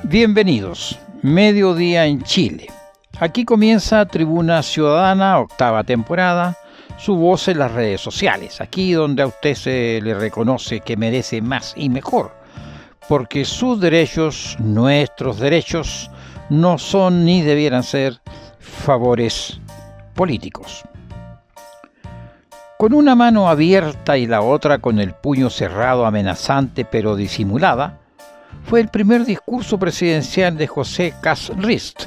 Bienvenidos, mediodía en Chile. Aquí comienza Tribuna Ciudadana, octava temporada, su voz en las redes sociales, aquí donde a usted se le reconoce que merece más y mejor, porque sus derechos, nuestros derechos, no son ni debieran ser favores políticos. Con una mano abierta y la otra con el puño cerrado, amenazante pero disimulada, fue el primer discurso presidencial de José Cas Rist.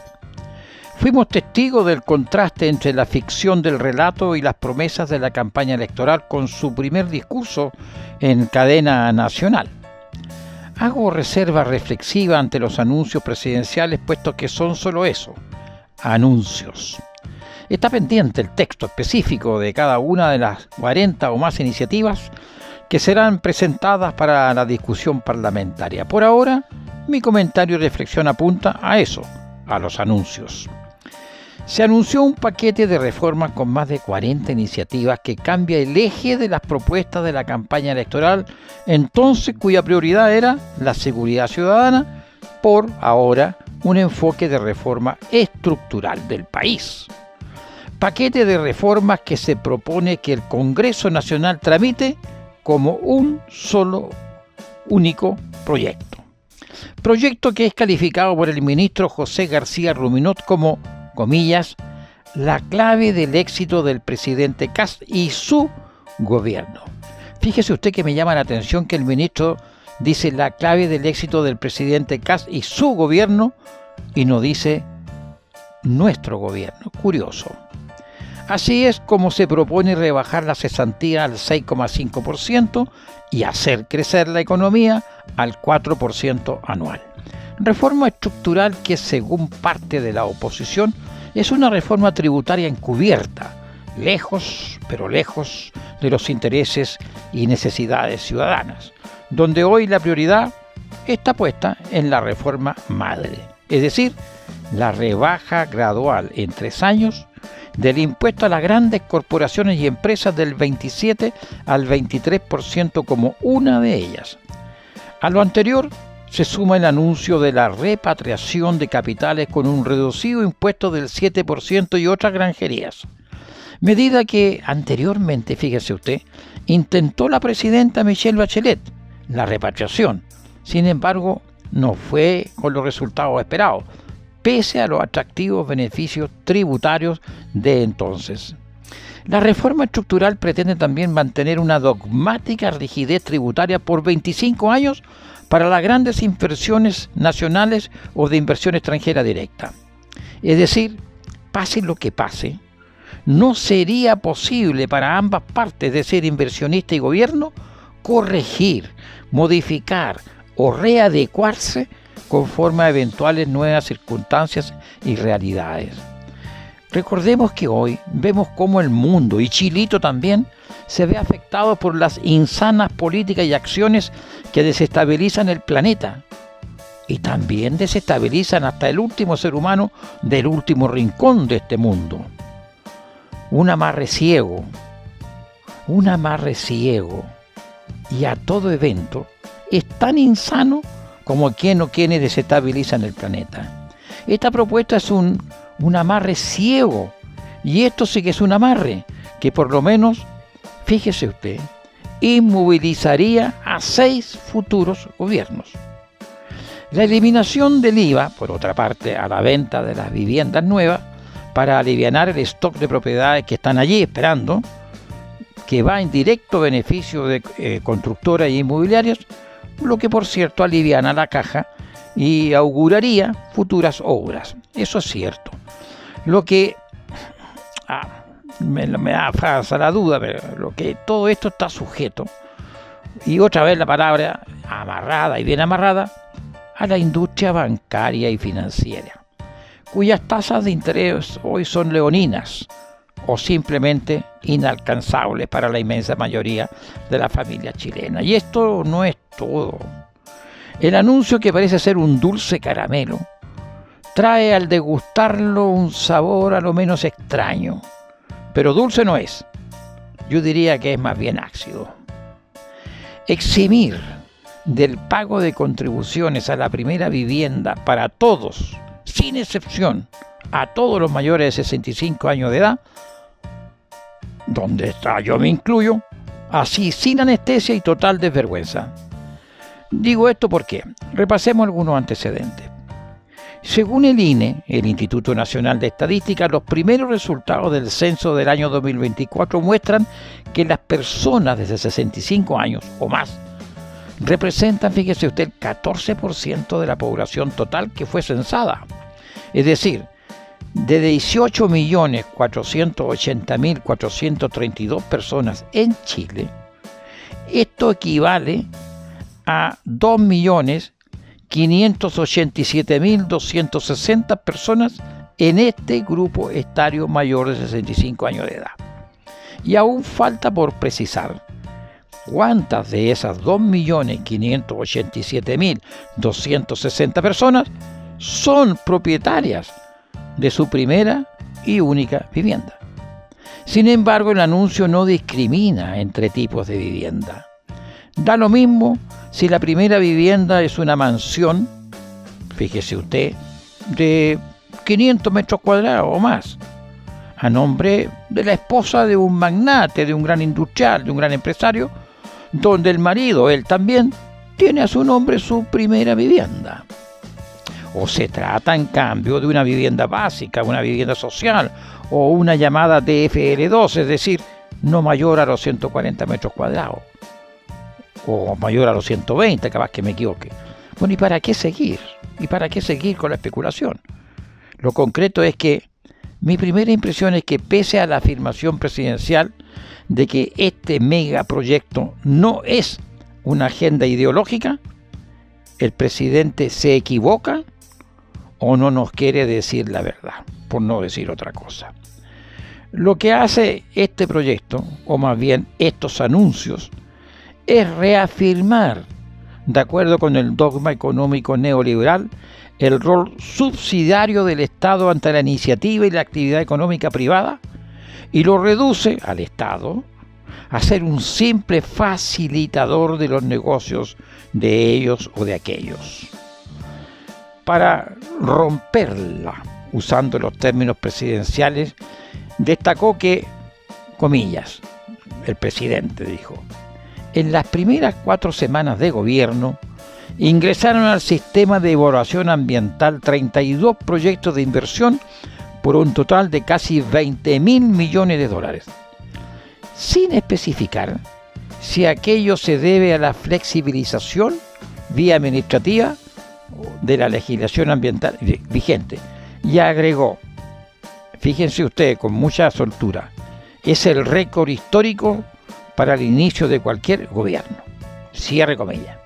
Fuimos testigos del contraste entre la ficción del relato y las promesas de la campaña electoral con su primer discurso en cadena nacional. Hago reserva reflexiva ante los anuncios presidenciales, puesto que son solo eso, anuncios. Está pendiente el texto específico de cada una de las 40 o más iniciativas que serán presentadas para la discusión parlamentaria. Por ahora, mi comentario y reflexión apunta a eso, a los anuncios. Se anunció un paquete de reformas con más de 40 iniciativas que cambia el eje de las propuestas de la campaña electoral, entonces cuya prioridad era la seguridad ciudadana, por ahora un enfoque de reforma estructural del país. Paquete de reformas que se propone que el Congreso Nacional tramite como un solo, único proyecto. Proyecto que es calificado por el ministro José García Ruminot como, comillas, la clave del éxito del presidente Kast y su gobierno. Fíjese usted que me llama la atención que el ministro dice la clave del éxito del presidente Kast y su gobierno y no dice nuestro gobierno. Curioso. Así es como se propone rebajar la cesantía al 6,5% y hacer crecer la economía al 4% anual. Reforma estructural que, según parte de la oposición, es una reforma tributaria encubierta, lejos, pero lejos de los intereses y necesidades ciudadanas, donde hoy la prioridad está puesta en la reforma madre, es decir, la rebaja gradual en 3 años del impuesto a las grandes corporaciones y empresas del 27 al 23% como una de ellas. A lo anterior se suma el anuncio de la repatriación de capitales con un reducido impuesto del 7% y otras granjerías. Medida que anteriormente, fíjese usted, intentó la presidenta Michelle Bachelet, la repatriación. Sin embargo, no fue con los resultados esperados, pese a los atractivos beneficios tributarios de entonces. La reforma estructural pretende también mantener una dogmática rigidez tributaria por 25 años para las grandes inversiones nacionales o de inversión extranjera directa. Es decir, pase lo que pase, no sería posible para ambas partes, es decir, inversionista y gobierno, corregir, modificar o readecuarse conforme a eventuales nuevas circunstancias y realidades. Recordemos que hoy vemos cómo el mundo, y Chilito también, se ve afectado por las insanas políticas y acciones que desestabilizan el planeta y también desestabilizan hasta el último ser humano del último rincón de este mundo. Un amarre ciego y a todo evento es tan insano como quien o quienes desestabilizan el planeta. Esta propuesta es un amarre ciego, y esto sí que es un amarre que por lo menos, fíjese usted, inmovilizaría a 6 futuros gobiernos. La eliminación del IVA, por otra parte, a la venta de las viviendas nuevas, para alivianar el stock de propiedades que están allí esperando, que va en directo beneficio de constructoras e inmobiliarias, lo que por cierto aliviana la caja y auguraría futuras obras. Eso es cierto. Lo que me da falsa la duda, pero lo que todo esto está sujeto, y otra vez la palabra amarrada y bien amarrada, a la industria bancaria y financiera, cuyas tasas de interés hoy son leoninas o simplemente inalcanzables para la inmensa mayoría de la familia chilena. Y esto no es todo. El anuncio, que parece ser un dulce caramelo, trae al degustarlo un sabor a lo menos extraño, pero dulce no es. Yo diría que es más bien ácido. Eximir del pago de contribuciones a la primera vivienda para todos, sin excepción, a todos los mayores de 65 años de edad, donde está, yo me incluyo, así sin anestesia y total desvergüenza. Digo esto porque repasemos algunos antecedentes. Según el INE, el Instituto Nacional de Estadística, los primeros resultados del censo del año 2024 muestran que las personas desde 65 años o más representan, fíjese usted, el 14% de la población total que fue censada. Es decir, de 18.480.432 personas en Chile, esto equivale a 2.587.260 personas en este grupo etario mayor de 65 años de edad. Y aún falta por precisar cuántas de esas 2.587.260 personas son propietarias de su primera y única vivienda. Sin embargo, el anuncio no discrimina entre tipos de vivienda. Da lo mismo si la primera vivienda es una mansión, fíjese usted, de 500 metros cuadrados o más, a nombre de la esposa de un magnate, de un gran industrial, de un gran empresario, donde el marido, él también, tiene a su nombre su primera vivienda. O se trata, en cambio, de una vivienda básica, una vivienda social, o una llamada TFL2, es decir, no mayor a los 140 metros cuadrados, o mayor a los 120, capaz que me equivoque. Bueno, ¿y para qué seguir? ¿Y para qué seguir con la especulación? Lo concreto es que mi primera impresión es que, pese a la afirmación presidencial de que este megaproyecto no es una agenda ideológica, el presidente se equivoca o no nos quiere decir la verdad, por no decir otra cosa. Lo que hace este proyecto, o más bien estos anuncios, es reafirmar, de acuerdo con el dogma económico neoliberal, el rol subsidiario del Estado ante la iniciativa y la actividad económica privada, y lo reduce al Estado a ser un simple facilitador de los negocios de ellos o de aquellos. Para romperla, usando los términos presidenciales, destacó que, comillas, el presidente dijo: en las primeras 4 semanas de gobierno ingresaron al sistema de evaluación ambiental 32 proyectos de inversión por un total de casi 20.000 millones de dólares, sin especificar si aquello se debe a la flexibilización vía administrativa de la legislación ambiental vigente. Y agregó, fíjense ustedes con mucha soltura, es el récord histórico para el inicio de cualquier gobierno. Cierre comillas.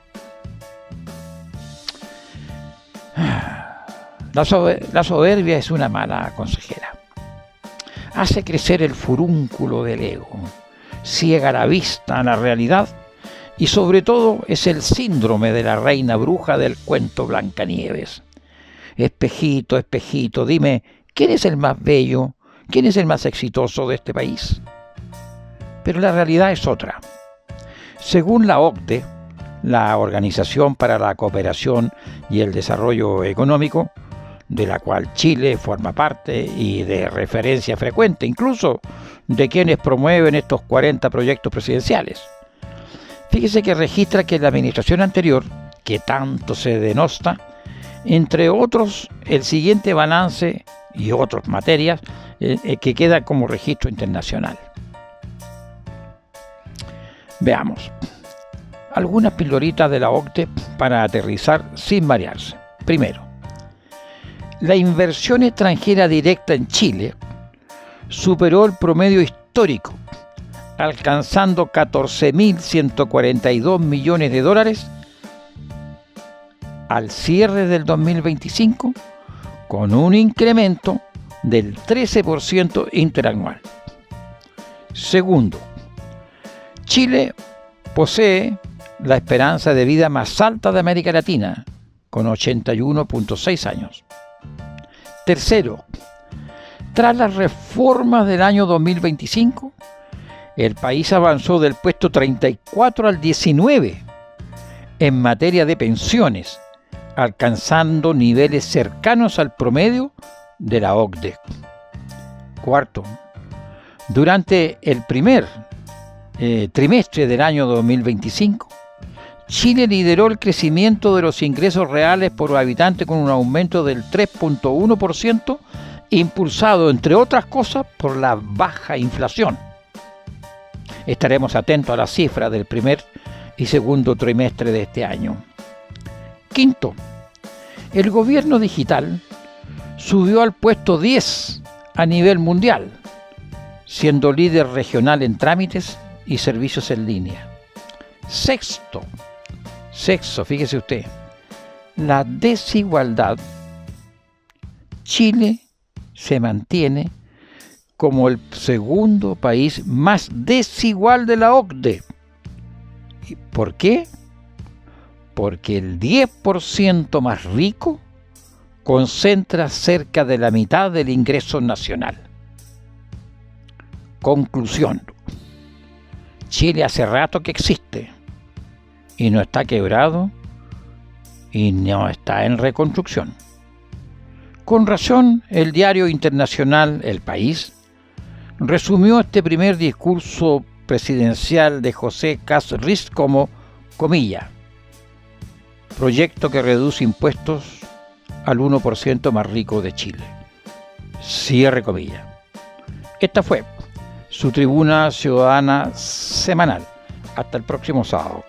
La soberbia es una mala consejera. Hace crecer el furúnculo del ego, ciega la vista a la realidad y sobre todo es el síndrome de la reina bruja del cuento Blancanieves. Espejito, espejito, dime, ¿quién es el más bello? ¿Quién es el más exitoso de este país? Pero la realidad es otra. Según la OCDE, la Organización para la Cooperación y el Desarrollo Económico, de la cual Chile forma parte y de referencia frecuente, incluso de quienes promueven estos 40 proyectos presidenciales. Fíjese que registra que en la administración anterior, que tanto se denosta, entre otros, el siguiente balance y otras materias que queda como registro internacional. Veamos. Algunas pildoritas de la OCDE para aterrizar sin marearse. Primero, la inversión extranjera directa en Chile superó el promedio histórico, alcanzando 14.142 millones de dólares al cierre del 2025, con un incremento del 13% interanual. Segundo, Chile posee la esperanza de vida más alta de América Latina, con 81.6 años. Tercero, tras las reformas del año 2025, el país avanzó del puesto 34 al 19 en materia de pensiones, alcanzando niveles cercanos al promedio de la OCDE. Cuarto, durante el primer trimestre del año 2025, Chile lideró el crecimiento de los ingresos reales por habitante con un aumento del 3.1%, impulsado, entre otras cosas, por la baja inflación. Estaremos atentos a la cifra del primer y segundo trimestre de este año. Quinto, el gobierno digital subió al puesto 10 a nivel mundial, siendo líder regional en trámites y servicios en línea. Sexto, fíjese usted, la desigualdad. Chile se mantiene como el segundo país más desigual de la OCDE. ¿Por qué? Porque el 10% más rico concentra cerca de la mitad del ingreso nacional. Conclusión. Chile hace rato que existe y no está quebrado y no está en reconstrucción. Con razón, el diario internacional El País resumió este primer discurso presidencial de José Kast Rist como, comilla, proyecto que reduce impuestos al 1% más rico de Chile. Cierre comilla. Esta fue su Tribuna Ciudadana semanal. Hasta el próximo sábado.